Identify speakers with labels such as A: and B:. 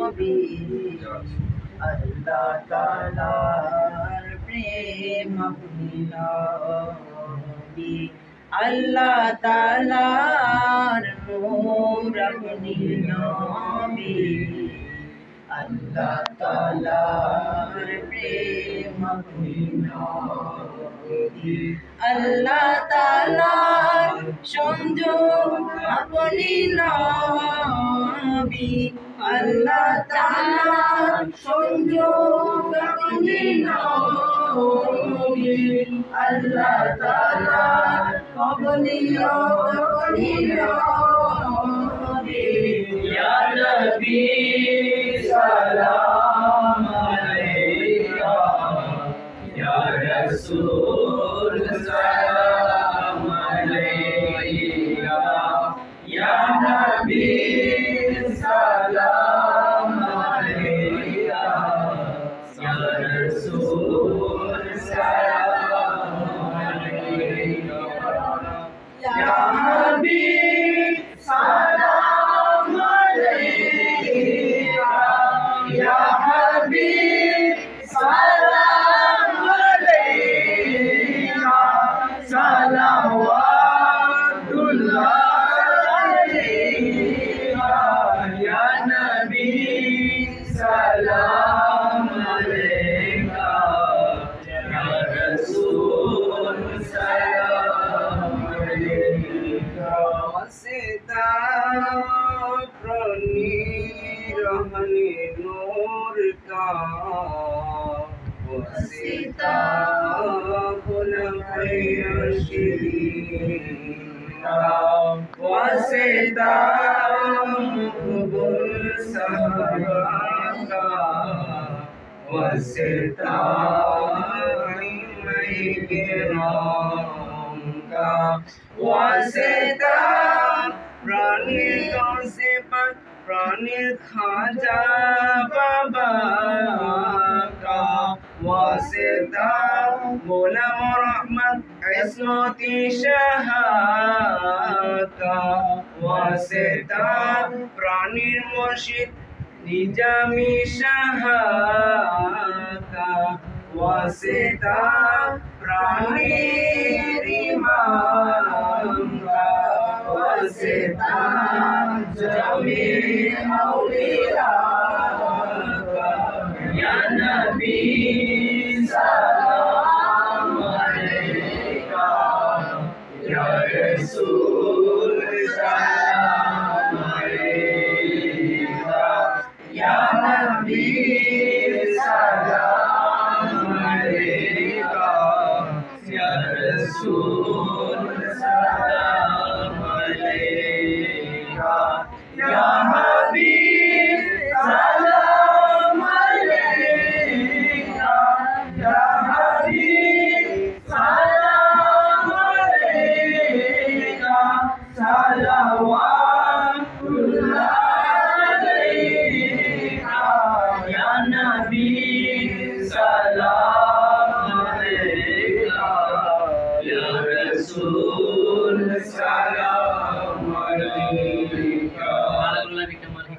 A: নবী আল্লাহ তাআলার প্রেম আপনি নবী আল্লাহ তাআলার নূর আপনি নবী আল্লাহ তাআলার প্রেম আপনি নবী আল্লাহ তাআলার সংযোগ আপনি নবী আল্লাহ তাআলার সংযোগ আপনি নবী আল্লাহ তাআলার কবলিও আপনি নবী ইয়া নবী সালাম আলাইকা ইয়া রাসূল সালাম আলাইকা ইয়া নবী সালাম আলাইকা ইয়া রাসূল সালাম আলাইকা ইয়া হাবিব সালাম আলাইকা ইয়া হাবিব সালাম আলাইকা সালাওয়াতুল্লাহ আলাইকা ইয়া নবী সালাম আলাইকা ইয়া রাসূল সালাম আলাইকা ওয়াসিতা রহনি নূর का वसीता खुलफ़े रशीद का वसीता मक़बूल सहाबा का वसीता इमाम किराम का वसीता रानी से प्राणी खाजा बाबा का वासिता गुलाम रहमत इस्मती शाह का वासिता प्राणी मुर्शिद निजामी शाह का वासिता प्राणी इमाम का वासिता जमील औलिया का या नबी सलाम अलैका या रसूल सलाम अलैका या नबी सलाम अलैका या रसूल सलाम अलैका या हबीब सलाम अलैका या हबीब सलाम अलैका सलावत